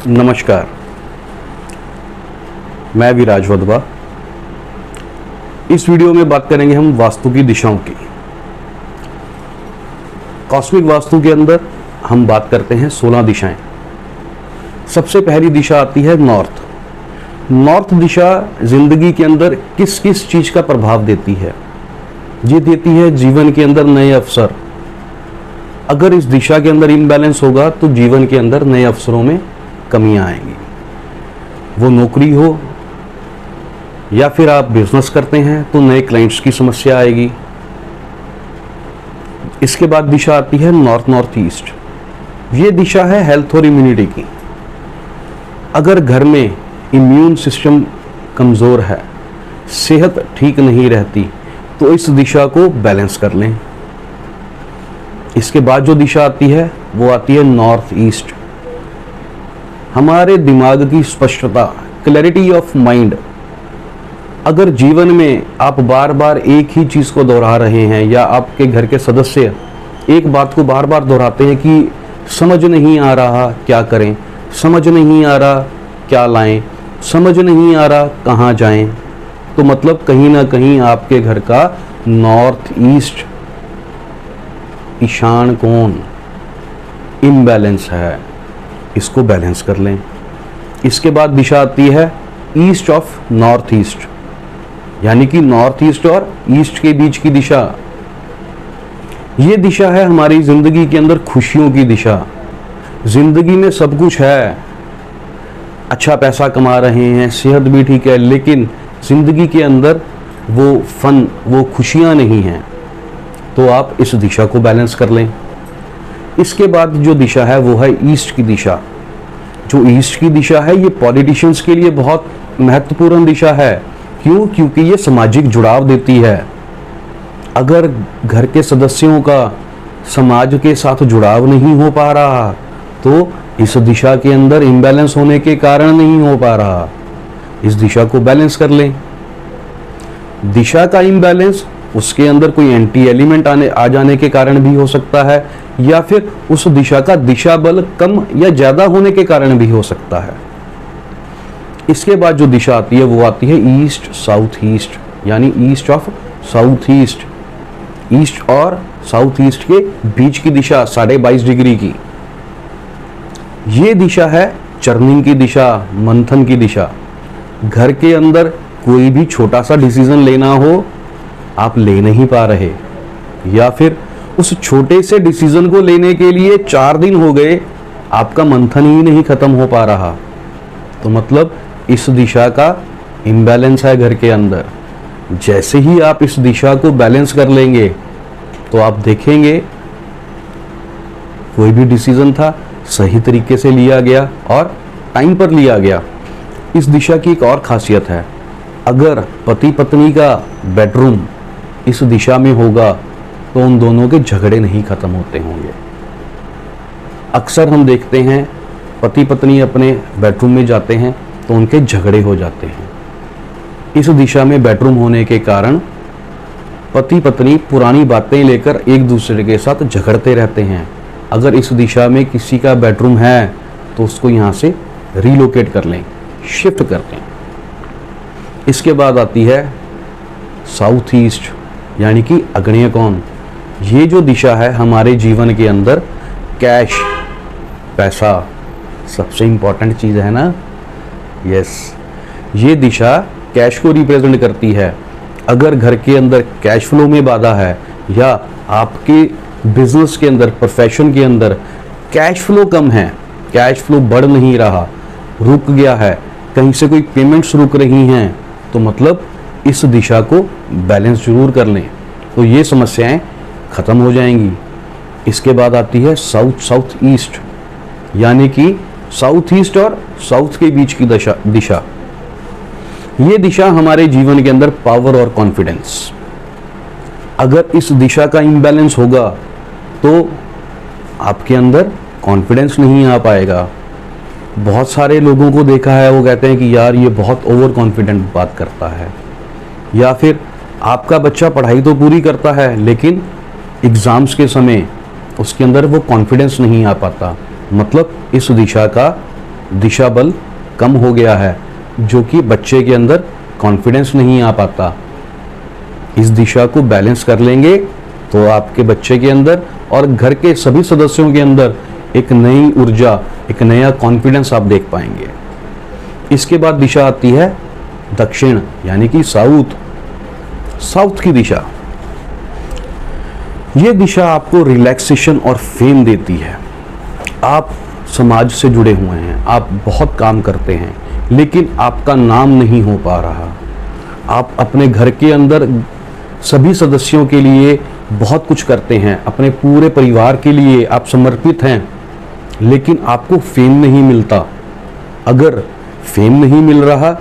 नमस्कार, मैं विराज वधवा। इस वीडियो में बात करेंगे हम वास्तु की दिशाओं की। कॉस्मिक वास्तु के अंदर हम बात करते हैं 16 दिशाएं। सबसे पहली दिशा आती है नॉर्थ। नॉर्थ दिशा जिंदगी के अंदर किस किस चीज का प्रभाव देती है? ये देती है जीवन के अंदर नए अवसर। अगर इस दिशा के अंदर इम्बैलेंस होगा तो जीवन के अंदर नए अवसरों में कमियां आएंगी। वो नौकरी हो या फिर आप बिजनेस करते हैं तो नए क्लाइंट्स की समस्या आएगी। इसके बाद दिशा आती है नॉर्थ नॉर्थ ईस्ट। ये दिशा है हेल्थ और इम्यूनिटी की। अगर घर में इम्यून सिस्टम कमजोर है, सेहत ठीक नहीं रहती, तो इस दिशा को बैलेंस कर लें। इसके बाद जो दिशा आती है वो आती है नॉर्थ ईस्ट। हमारे दिमाग की स्पष्टता, क्लैरिटी ऑफ माइंड। अगर जीवन में आप बार बार एक ही चीज को दोहरा रहे हैं या आपके घर के सदस्य एक बात को बार बार दोहराते हैं कि समझ नहीं आ रहा क्या करें, समझ नहीं आ रहा क्या लाएं, समझ नहीं आ रहा कहाँ जाएं, तो मतलब कहीं ना कहीं आपके घर का नॉर्थ ईस्ट, ईशान कोण इम्बैलेंस है। इसको बैलेंस कर लें। इसके बाद दिशा आती है ईस्ट ऑफ नॉर्थ ईस्ट, यानी कि नॉर्थ ईस्ट और ईस्ट के बीच की दिशा। ये दिशा है हमारी जिंदगी के अंदर खुशियों की दिशा। जिंदगी में सब कुछ है, अच्छा पैसा कमा रहे हैं, सेहत भी ठीक है, लेकिन जिंदगी के अंदर वो फन, वो खुशियां नहीं हैं, तो आप इस दिशा को बैलेंस कर लें। इसके बाद जो दिशा है वो है ईस्ट की दिशा। जो ईस्ट की दिशा है ये पॉलिटिशियंस के लिए बहुत महत्वपूर्ण दिशा है। क्यों? क्योंकि ये सामाजिक जुड़ाव देती है। अगर घर के सदस्यों का समाज के साथ जुड़ाव नहीं हो पा रहा तो इस दिशा के अंदर इम्बैलेंस होने के कारण नहीं हो पा रहा। इस दिशा को बैलेंस कर लें। दिशा का इम्बैलेंस उसके अंदर कोई एंटी एलिमेंट आ जाने के कारण भी हो सकता है, या फिर उस दिशा का दिशा बल कम या ज्यादा होने के कारण भी हो सकता है। इसके बाद जो दिशा आती है वो आती है ईस्ट साउथ ईस्ट, यानी east of south east. East और साउथ ईस्ट के बीच की दिशा 22.5 डिग्री की। ये दिशा है चर्निंग की दिशा, मंथन की दिशा। घर के अंदर कोई भी छोटा सा डिसीजन लेना हो, आप ले नहीं पा रहे, या फिर उस छोटे से डिसीजन को लेने के लिए 4 दिन हो गए, आपका मंथन ही नहीं खत्म हो पा रहा, तो मतलब इस दिशा का इम्बैलेंस है घर के अंदर। जैसे ही आप इस दिशा को बैलेंस कर लेंगे तो आप देखेंगे कोई भी डिसीजन था सही तरीके से लिया गया और टाइम पर लिया गया। इस दिशा की एक और खासियत है, अगर पति पत्नी का बेडरूम इस दिशा में होगा तो उन दोनों के झगड़े नहीं खत्म होते होंगे। अक्सर हम देखते हैं पति पत्नी अपने बेडरूम में जाते हैं तो उनके झगड़े हो जाते हैं। इस दिशा में बेडरूम होने के कारण पति पत्नी पुरानी बातें लेकर एक दूसरे के साथ झगड़ते रहते हैं। अगर इस दिशा में किसी का बेडरूम है तो उसको यहाँ से रिलोकेट कर लें, शिफ्ट कर लें। इसके बाद आती है साउथ ईस्ट, यानी कि आग्नेय कोण। ये जो दिशा है हमारे जीवन के अंदर कैश, पैसा सबसे इंपॉर्टेंट चीज है ना। यस, ये दिशा कैश को रिप्रेजेंट करती है। अगर घर के अंदर कैश फ्लो में बाधा है या आपके बिजनेस के अंदर, प्रोफेशन के अंदर कैश फ्लो कम है, कैश फ्लो बढ़ नहीं रहा, रुक गया है, कहीं से कोई पेमेंट्स रुक रही हैं, तो मतलब इस दिशा को बैलेंस जरूर कर लें, तो ये समस्याएं खत्म हो जाएंगी। इसके बाद आती है साउथ साउथ ईस्ट, यानी कि साउथ ईस्ट और साउथ के बीच की दिशा। ये दिशा हमारे जीवन के अंदर पावर और कॉन्फिडेंस। अगर इस दिशा का इम्बैलेंस होगा तो आपके अंदर कॉन्फिडेंस नहीं आ पाएगा। बहुत सारे लोगों को देखा है, वो कहते हैं कि यार ये बहुत ओवर कॉन्फिडेंट बात करता है, या फिर आपका बच्चा पढ़ाई तो पूरी करता है लेकिन एग्जाम्स के समय उसके अंदर वो कॉन्फिडेंस नहीं आ पाता, मतलब इस दिशा का दिशा बल कम हो गया है, जो कि बच्चे के अंदर कॉन्फिडेंस नहीं आ पाता। इस दिशा को बैलेंस कर लेंगे तो आपके बच्चे के अंदर और घर के सभी सदस्यों के अंदर एक नई ऊर्जा, एक नया कॉन्फिडेंस आप देख पाएंगे। इसके बाद दिशा आती है दक्षिण, यानी कि साउथ की दिशा। ये दिशा आपको रिलैक्सेशन और फेम देती है। आप समाज से जुड़े हुए हैं, आप बहुत काम करते हैं, लेकिन आपका नाम नहीं हो पा रहा। आप अपने घर के अंदर सभी सदस्यों के लिए बहुत कुछ करते हैं, अपने पूरे परिवार के लिए आप समर्पित हैं, लेकिन आपको फेम नहीं मिलता। अगर फेम नहीं मिल रहा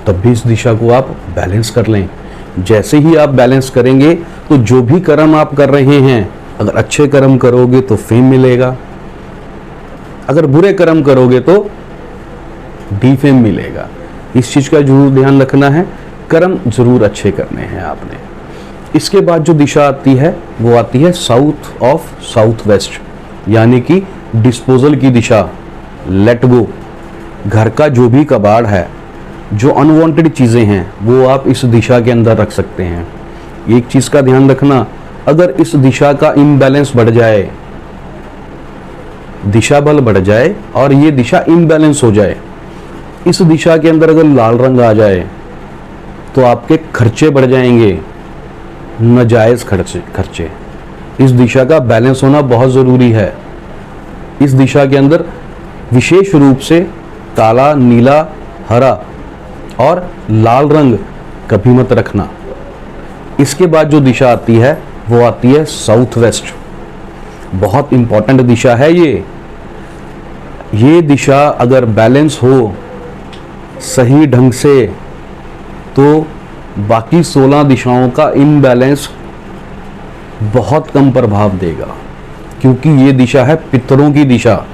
तब भी इस दिशा को आप बैलेंस कर लें। जैसे ही आप बैलेंस करेंगे तो जो भी कर्म आप कर रहे हैं, अगर अच्छे कर्म करोगे तो फेम मिलेगा, अगर बुरे कर्म करोगे तो डीफेम मिलेगा। इस चीज का जरूर ध्यान रखना है, कर्म जरूर अच्छे करने हैं आपने। इसके बाद जो दिशा आती है वो आती है साउथ ऑफ साउथ वेस्ट, यानी कि डिस्पोजल की दिशा, लेट गो। घर का जो भी कबाड़ है, जो अनवांटेड चीजें हैं, वो आप इस दिशा के अंदर रख सकते हैं। एक चीज का ध्यान रखना, अगर इस दिशा का इम्बैलेंस बढ़ जाए, दिशा बल बढ़ जाए और ये दिशा इम्बैलेंस हो जाए, इस दिशा के अंदर अगर लाल रंग आ जाए तो आपके खर्चे बढ़ जाएंगे, नाजायज खर्चे। इस दिशा का बैलेंस होना बहुत जरूरी है। इस दिशा के अंदर विशेष रूप से काला, नीला, हरा और लाल रंग कभी मत रखना। इसके बाद जो दिशा आती है वो आती है साउथ वेस्ट। बहुत इंपॉर्टेंट दिशा है ये दिशा अगर बैलेंस हो सही ढंग से तो बाकी 16 दिशाओं का इनबैलेंस बहुत कम प्रभाव देगा, क्योंकि ये दिशा है पितरों की दिशा,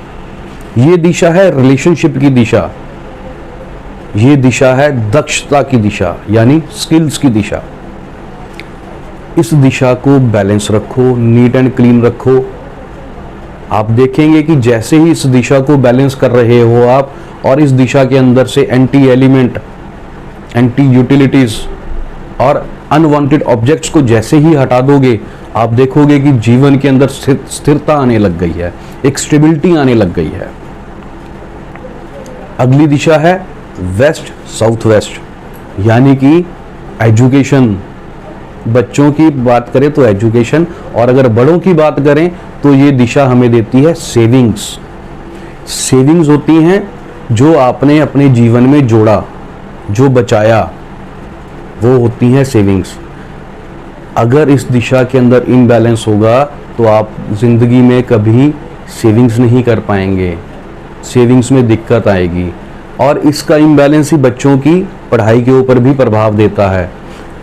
ये दिशा है रिलेशनशिप की दिशा, ये दिशा है दक्षता की दिशा, यानी स्किल्स की दिशा। इस दिशा को बैलेंस रखो, नीट एंड क्लीन रखो। आप देखेंगे कि जैसे ही इस दिशा को बैलेंस कर रहे हो आप, और इस दिशा के अंदर से एंटी एलिमेंट, एंटी यूटिलिटीज और अनवांटेड ऑब्जेक्ट्स को जैसे ही हटा दोगे, आप देखोगे कि जीवन के अंदर स्थिरता आने लग गई है, एक स्टेबिलिटी आने लग गई है। अगली दिशा है वेस्ट साउथ वेस्ट, यानी कि एजुकेशन। बच्चों की बात करें तो एजुकेशन, और अगर बड़ों की बात करें तो ये दिशा हमें देती है सेविंग्स। सेविंग्स होती हैं जो आपने अपने जीवन में जोड़ा, जो बचाया, वो होती हैं सेविंग्स। अगर इस दिशा के अंदर इम्बैलेंस होगा तो आप जिंदगी में कभी सेविंग्स नहीं कर पाएंगे, सेविंग्स में दिक्कत आएगी, और इसका इम्बैलेंस ही बच्चों की पढ़ाई के ऊपर भी प्रभाव देता है।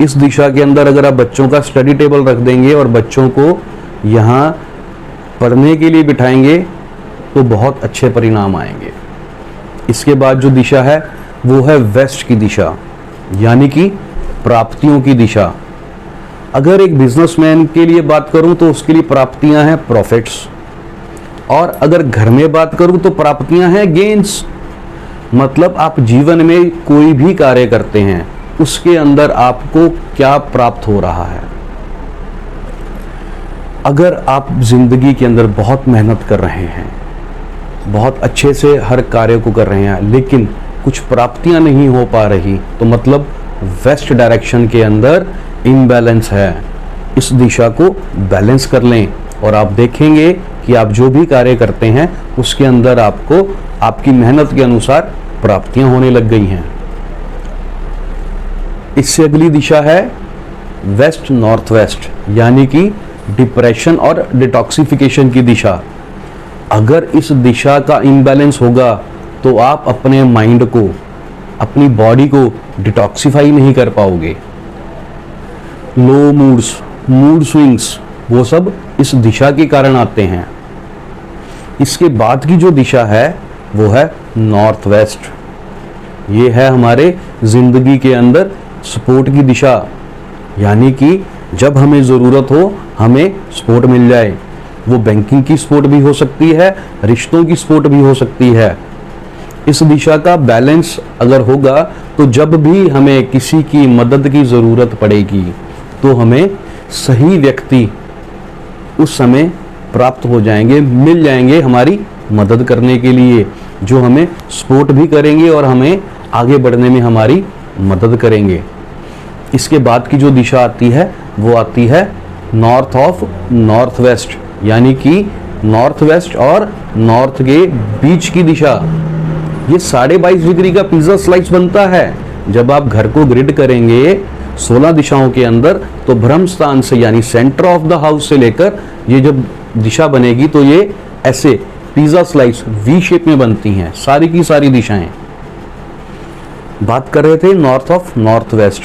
इस दिशा के अंदर अगर आप बच्चों का स्टडी टेबल रख देंगे और बच्चों को यहाँ पढ़ने के लिए बिठाएंगे तो बहुत अच्छे परिणाम आएंगे। इसके बाद जो दिशा है वो है वेस्ट की दिशा, यानी कि प्राप्तियों की दिशा। अगर एक बिजनेसमैन के लिए बात करूं तो उसके लिए प्राप्तियां हैं प्रॉफिट्स, और अगर घर में बात करूं तो प्राप्तियां हैं गेन्स। मतलब आप जीवन में कोई भी कार्य करते हैं उसके अंदर आपको क्या प्राप्त हो रहा है। अगर आप जिंदगी के अंदर बहुत मेहनत कर रहे हैं, बहुत अच्छे से हर कार्य को कर रहे हैं, लेकिन कुछ प्राप्तियां नहीं हो पा रही, तो मतलब वेस्ट डायरेक्शन के अंदर इम्बैलेंस है। इस दिशा को बैलेंस कर लें और आप देखेंगे कि आप जो भी कार्य करते हैं उसके अंदर आपको आपकी मेहनत के अनुसार प्राप्तियां होने लग गई हैं। इससे अगली दिशा है वेस्ट नॉर्थ वेस्ट, यानी कि डिप्रेशन और डिटॉक्सिफिकेशन की दिशा। अगर इस दिशा का इम्बैलेंस होगा तो आप अपने माइंड को, अपनी बॉडी को डिटॉक्सिफाई नहीं कर पाओगे। लो मूड्स, मूड स्विंग्स, वो सब इस दिशा के कारण आते हैं। इसके बाद की जो दिशा है वो है नॉर्थ वेस्ट। ये है हमारे जिंदगी के अंदर सपोर्ट की दिशा, यानी कि जब हमें ज़रूरत हो हमें सपोर्ट मिल जाए। वो बैंकिंग की सपोर्ट भी हो सकती है, रिश्तों की सपोर्ट भी हो सकती है। इस दिशा का बैलेंस अगर होगा तो जब भी हमें किसी की मदद की ज़रूरत पड़ेगी तो हमें सही व्यक्ति उस समय प्राप्त हो जाएंगे, मिल जाएंगे हमारी मदद करने के लिए, जो हमें सपोर्ट भी करेंगे और हमें आगे बढ़ने में हमारी मदद करेंगे। इसके बाद की जो दिशा आती है वो आती है नॉर्थ ऑफ नॉर्थ वेस्ट, यानी कि नॉर्थ वेस्ट और नॉर्थ के बीच की दिशा। ये 22.5 डिग्री का पिज्जा स्लाइस बनता है। जब आप घर को ग्रिड करेंगे 16 दिशाओं के अंदर, तो भ्रम स्थान से यानी सेंटर ऑफ द हाउस से लेकर ये जब दिशा बनेगी तो ये ऐसे पिज्जा स्लाइस वी शेप में बनती हैं, सारी की सारी दिशाएं। बात कर रहे थे नॉर्थ ऑफ नॉर्थ वेस्ट।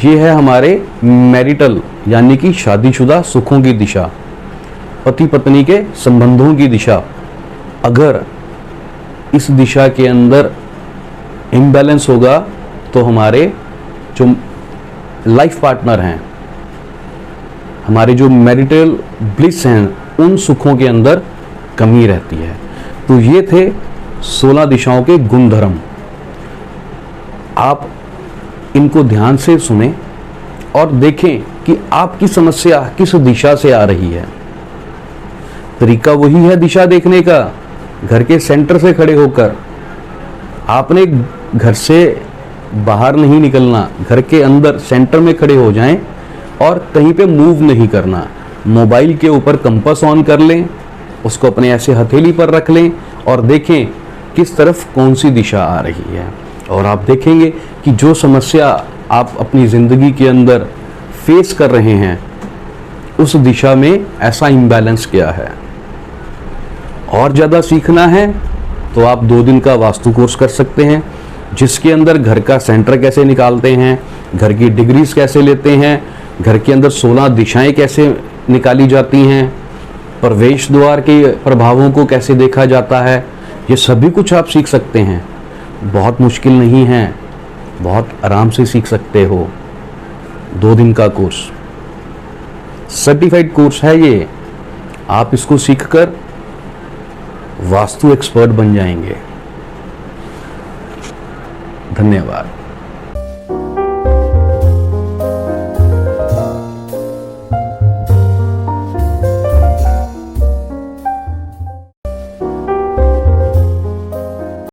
ये है हमारे मैरिटल यानी कि शादीशुदा सुखों की दिशा, पति पत्नी के संबंधों की दिशा। अगर इस दिशा के अंदर इम्बैलेंस होगा तो हमारे जो लाइफ पार्टनर हैं, हमारे जो मैरिटल ब्लिस हैं, उन सुखों के अंदर कमी रहती है। तो ये थे 16 दिशाओं के गुणधर्म। आप इनको ध्यान से सुने और देखें कि आपकी समस्या किस दिशा से आ रही है। तरीका वही है दिशा देखने का, घर के सेंटर से खड़े होकर। आपने घर से बाहर नहीं निकलना, घर के अंदर सेंटर में खड़े हो जाएं और कहीं पे मूव नहीं करना। मोबाइल के ऊपर कंपास ऑन कर लें, उसको अपने ऐसे हथेली पर रख लें और देखें किस तरफ कौन सी दिशा आ रही है। और आप देखेंगे कि जो समस्या आप अपनी ज़िंदगी के अंदर फेस कर रहे हैं उस दिशा में ऐसा इम्बैलेंस क्या है। और ज़्यादा सीखना है तो आप 2 दिन का वास्तु कोर्स कर सकते हैं, जिसके अंदर घर का सेंटर कैसे निकालते हैं, घर की डिग्रीज कैसे लेते हैं, घर के अंदर 16 दिशाएं कैसे निकाली जाती हैं, प्रवेश द्वार के प्रभावों को कैसे देखा जाता है, ये सभी कुछ आप सीख सकते हैं। बहुत मुश्किल नहीं है, बहुत आराम से सीख सकते हो। 2 दिन का कोर्स, सर्टिफाइड कोर्स है ये। आप इसको सीखकर वास्तु एक्सपर्ट बन जाएंगे। धन्यवाद।